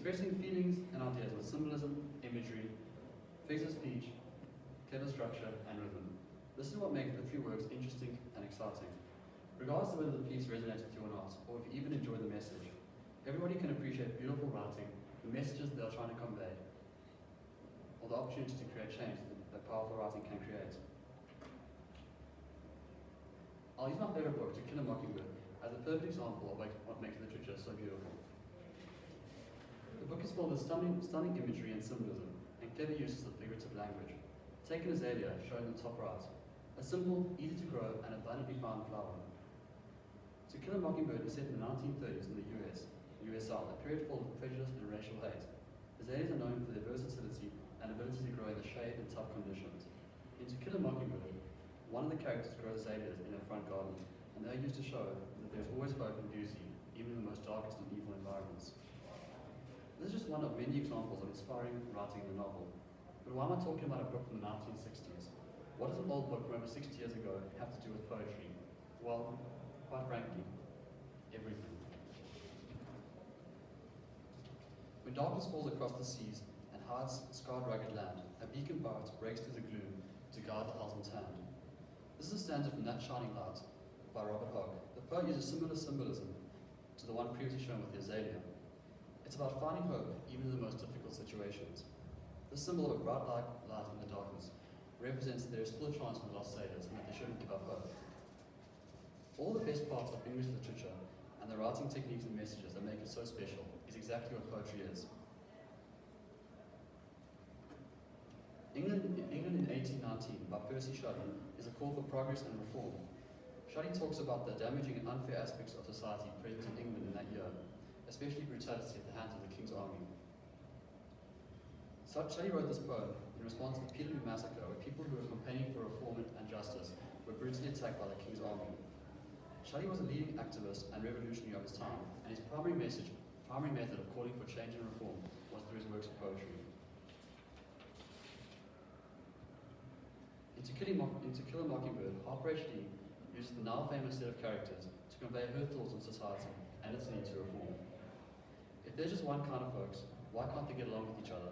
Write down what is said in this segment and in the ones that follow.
expressing feelings and ideas with symbolism, imagery, figures of speech, clever structure, and rhythm. This is what makes the three works interesting and exciting. Regardless of whether the piece resonates with you or not, or if you even enjoy the message, everybody can appreciate beautiful writing, the messages they are trying to convey, or the opportunity to create change that powerful writing can create. I'll use my favorite book, To Kill a Mockingbird, as a perfect example of what makes literature so beautiful. The book is filled with stunning imagery and symbolism, and clever uses of figurative language. Take an azalea, shown in the top right, a simple, easy to grow, and abundantly found flower. To Kill a Mockingbird is set in the 1930s in the US South, a period full of prejudice and racial hate. Azaleas are known for their versatility and ability to grow in the shade and tough conditions. In To Kill a Mockingbird, one of the characters grows azaleas in her front garden, and they are used to show that there is always hope and beauty, even in the most darkest and evil environments. This is just one of many examples of inspiring writing in the novel. But why am I talking about a book from the 1960s? What does an old book from over 60 years ago have to do with poetry? Well, quite frankly, everything. When darkness falls across the seas and hides scarred rugged land, a beacon bright breaks through the gloom to guide the helmsman's hand. This is a stanza from That Shining Light by Robert Hogg. The poet uses similar symbolism to the one previously shown with the azalea. It's about finding hope even in the most difficult situations. This symbol of a bright light in the darkness represents that there is still a chance for the lost sailors and that they shouldn't give up hope. All the best parts of English literature and the writing techniques and messages that make it so special is exactly what poetry is. England in 1819 by Percy Shelley is a call for progress and reform. Shelley talks about the damaging and unfair aspects of society present in England in that year, especially brutality at the hands of the King's army. Shelley wrote this poem in response to the Peterloo massacre, where people who were campaigning for reform and justice were brutally attacked by the King's army. Shelley was a leading activist and revolutionary of his time, and his primary method of calling for change and reform was through his works of poetry. In To Kill a Mockingbird, Harper H.D. uses the now famous set of characters to convey her thoughts on society and its need to reform. If there's just one kind of folks, why can't they get along with each other?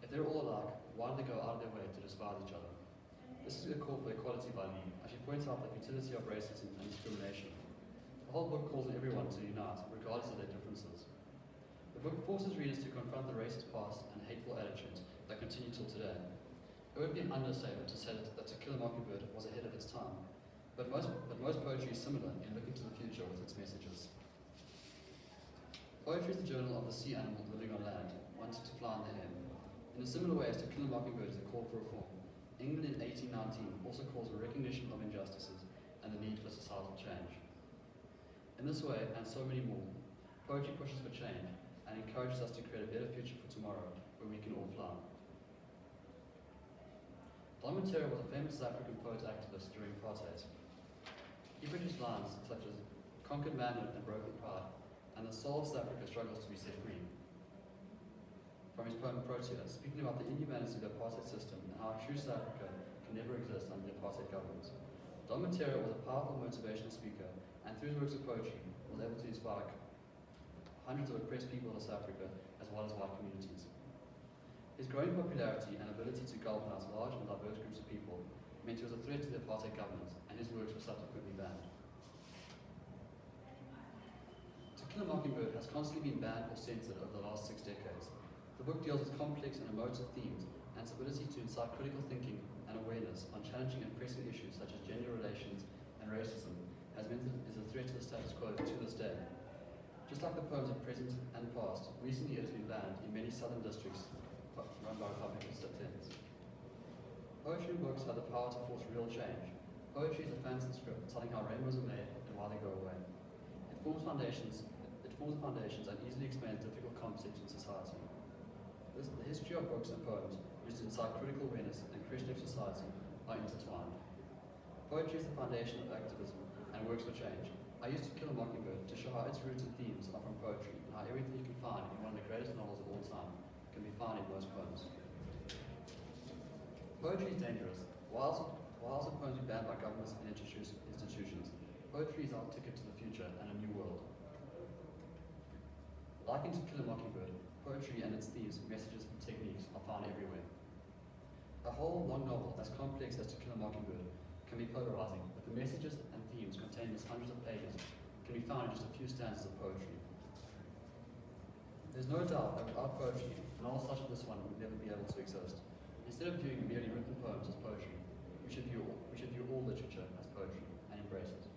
If they're all alike, why do they go out of their way to despise each other? This is a call for equality by Lee, as she points out the futility of racism and discrimination. The whole book calls on everyone to unite, regardless of their differences. The book forces readers to confront the racist past and hateful attitudes that continue till today. It would be an understatement to say that To Kill a Mockingbird was ahead of its time, but most poetry is similar in looking to the future with its messages. Poetry is the journal of the sea animals living on land, wanting to fly in the air. In a similar way as To Kill a Mockingbird is a call for reform, England in 1819 also calls for recognition of injustices and the need for societal change. In this way, and so many more, poetry pushes for change and encourages us to create a better future for tomorrow where we can all fly. Don Montero was a famous South African poet activist during apartheid. He produced lines such as "Conquered manhood and broken pride," and "The soul of South Africa struggles to be set free." From his poem Protea, speaking about the inhumanity of the apartheid system and how a true South Africa can never exist under the apartheid government. Don Montero was a powerful motivational speaker, and through his works of poetry was able to inspire hundreds of oppressed people of South Africa as well as white communities. His growing popularity and ability to galvanize large and diverse groups of people meant he was a threat to the apartheid government, and his works were subsequently banned. To Kill a Mockingbird has constantly been banned or censored over the last 6 decades. The book deals with complex and emotive themes, and its ability to incite critical thinking and awareness on challenging and pressing issues such as gender relations and racism has meant that it is a threat to the status quo to this day. Just like the poems of present and past, recently it has been banned in many southern districts run by Republican tenants. Poetry and books have the power to force real change. Poetry is a fancy script telling how rainbows are made and why they go away. It forms foundations and easily explains difficult concepts in society. The history of books and poems used to incite critical awareness and creation of society are intertwined. Poetry is the foundation of activism and works for change. I used To Kill a Mockingbird to show how its roots and themes are from poetry and how everything you can find in one of the greatest novels of all time can be found in most poems. Poetry is dangerous. While also poems be banned by governments and institutions, poetry is our ticket to the future and a new world. Like in To Kill a Mockingbird, poetry and its themes, messages, and techniques are found everywhere. A whole long novel as complex as To Kill a Mockingbird can be polarizing, but the messages and themes contained in its hundreds of pages can be found in just a few stanzas of poetry. There's no doubt that without poetry, novels such as this one would never be able to exist. Instead of viewing merely written poems as poetry, we should view all literature as poetry and embrace it.